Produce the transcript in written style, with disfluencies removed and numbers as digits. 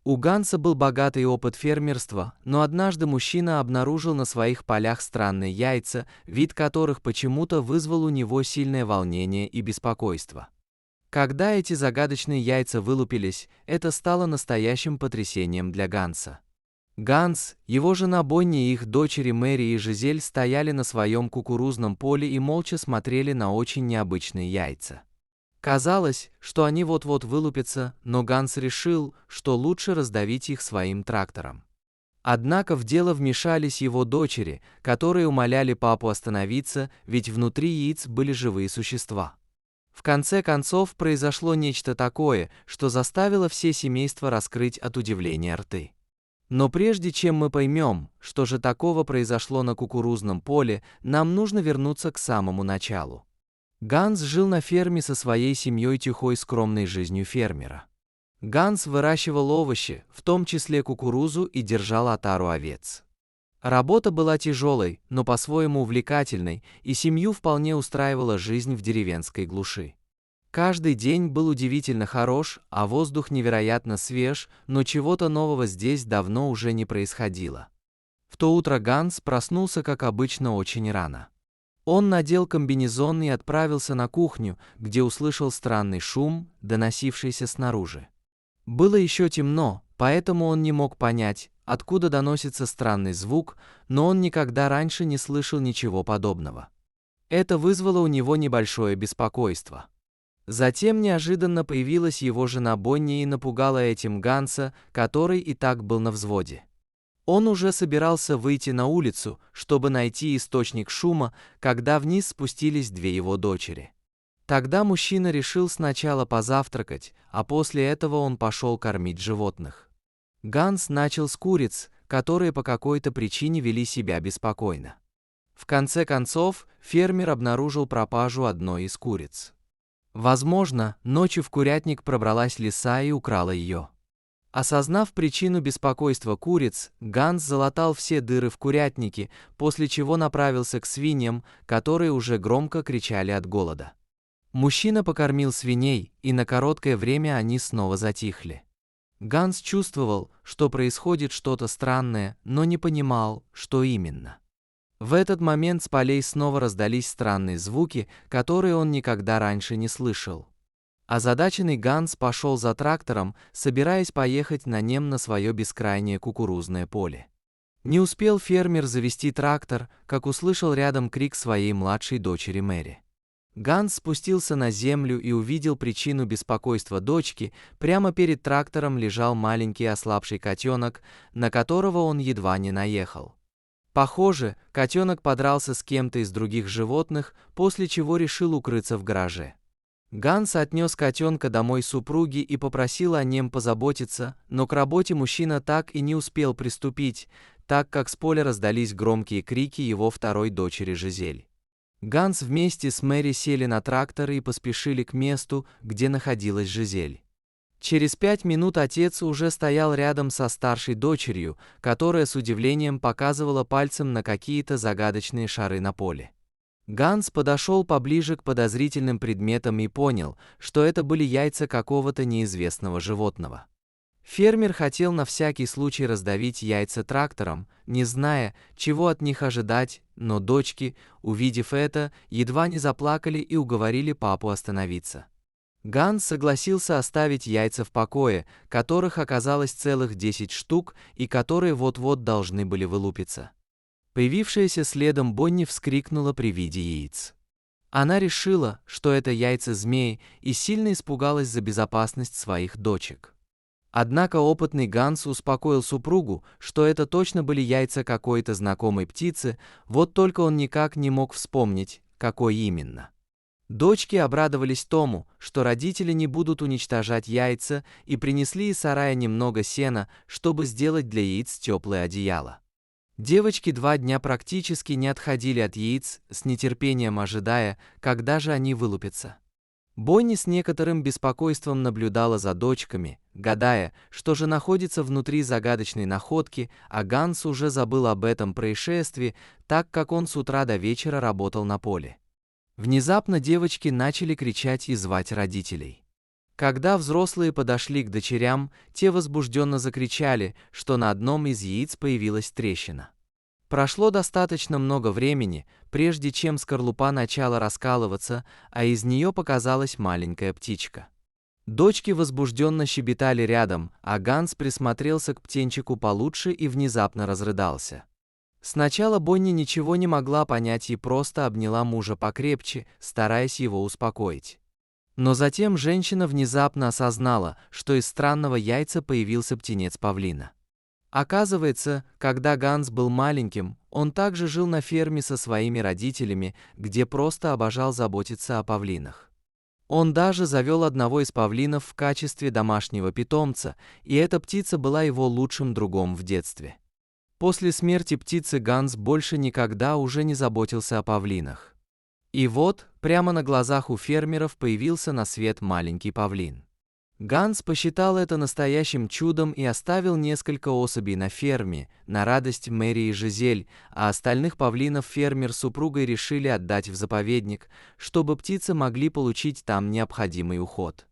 У Ганса был богатый опыт фермерства, но однажды мужчина обнаружил на своих полях странные яйца, вид которых почему-то вызвал у него сильное волнение и беспокойство. Когда эти загадочные яйца вылупились, это стало настоящим потрясением для Ганса. Ганс, его жена Бонни и их дочери Мэри и Жизель стояли на своем кукурузном поле и молча смотрели на очень необычные яйца. Казалось, что они вот-вот вылупятся, но Ганс решил, что лучше раздавить их своим трактором. Однако в дело вмешались его дочери, которые умоляли папу остановиться, ведь внутри яиц были живые существа. В конце концов произошло нечто такое, что заставило все семейство раскрыть от удивления рты. Но прежде чем мы поймем, что же такого произошло на кукурузном поле, нам нужно вернуться к самому началу. Ганс жил на ферме со своей семьей тихой скромной жизнью фермера. Ганс выращивал овощи, в том числе кукурузу, и держал отару овец. Работа была тяжелой, но по-своему увлекательной, и семью вполне устраивала жизнь в деревенской глуши. Каждый день был удивительно хорош, а воздух невероятно свеж, но чего-то нового здесь давно уже не происходило. В то утро Ганс проснулся, как обычно, очень рано. Он надел комбинезон и отправился на кухню, где услышал странный шум, доносившийся снаружи. Было еще темно, поэтому он не мог понять, откуда доносится странный звук, но он никогда раньше не слышал ничего подобного. Это вызвало у него небольшое беспокойство. Затем неожиданно появилась его жена Бонни и напугала этим Ганса, который и так был на взводе. Он уже собирался выйти на улицу, чтобы найти источник шума, когда вниз спустились две его дочери. Тогда мужчина решил сначала позавтракать, а после этого он пошел кормить животных. Ганс начал с куриц, которые по какой-то причине вели себя беспокойно. В конце концов, фермер обнаружил пропажу одной из куриц. Возможно, ночью в курятник пробралась лиса и украла ее. Осознав причину беспокойства куриц, Ганс залатал все дыры в курятнике, после чего направился к свиньям, которые уже громко кричали от голода. Мужчина покормил свиней, и на короткое время они снова затихли. Ганс чувствовал, что происходит что-то странное, но не понимал, что именно. В этот момент с полей снова раздались странные звуки, которые он никогда раньше не слышал. Озадаченный Ганс пошел за трактором, собираясь поехать на нем на свое бескрайнее кукурузное поле. Не успел фермер завести трактор, как услышал рядом крик своей младшей дочери Мэри. Ганс спустился на землю и увидел причину беспокойства дочки. Прямо перед трактором лежал маленький ослабший котенок, на которого он едва не наехал. Похоже, котенок подрался с кем-то из других животных, после чего решил укрыться в гараже. Ганс отнес котенка домой супруге и попросил о нем позаботиться, но к работе мужчина так и не успел приступить, так как с поля раздались громкие крики его второй дочери Жизель. Ганс вместе с Мэри сели на трактор и поспешили к месту, где находилась Жизель. Через 5 минут отец уже стоял рядом со старшей дочерью, которая с удивлением показывала пальцем на какие-то загадочные шары на поле. Ганс подошел поближе к подозрительным предметам и понял, что это были яйца какого-то неизвестного животного. Фермер хотел на всякий случай раздавить яйца трактором, не зная, чего от них ожидать, но дочки, увидев это, едва не заплакали и уговорили папу остановиться. Ганс согласился оставить яйца в покое, которых оказалось целых 10 штук и которые вот-вот должны были вылупиться. Появившаяся следом Бонни вскрикнула при виде яиц. Она решила, что это яйца змеи, и сильно испугалась за безопасность своих дочек. Однако опытный Ганс успокоил супругу, что это точно были яйца какой-то знакомой птицы, вот только он никак не мог вспомнить, какой именно. Дочки обрадовались тому, что родители не будут уничтожать яйца, и принесли из сарая немного сена, чтобы сделать для яиц теплое одеяло. Девочки 2 дня практически не отходили от яиц, с нетерпением ожидая, когда же они вылупятся. Бонни с некоторым беспокойством наблюдала за дочками, гадая, что же находится внутри загадочной находки, а Ганс уже забыл об этом происшествии, так как он с утра до вечера работал на поле. Внезапно девочки начали кричать и звать родителей. Когда взрослые подошли к дочерям, те возбужденно закричали, что на одном из яиц появилась трещина. Прошло достаточно много времени, прежде чем скорлупа начала раскалываться, а из нее показалась маленькая птичка. Дочки возбужденно щебетали рядом, а Ганс присмотрелся к птенчику получше и внезапно разрыдался. Сначала Бонни ничего не могла понять и просто обняла мужа покрепче, стараясь его успокоить. Но затем женщина внезапно осознала, что из странного яйца появился птенец павлина. Оказывается, когда Ганс был маленьким, он также жил на ферме со своими родителями, где просто обожал заботиться о павлинах. Он даже завел одного из павлинов в качестве домашнего питомца, и эта птица была его лучшим другом в детстве. После смерти птицы Ганс больше никогда уже не заботился о павлинах. И вот, прямо на глазах у фермеров появился на свет маленький павлин. Ганс посчитал это настоящим чудом и оставил несколько особей на ферме, на радость Мэри и Жизель, а остальных павлинов фермер с супругой решили отдать в заповедник, чтобы птицы могли получить там необходимый уход.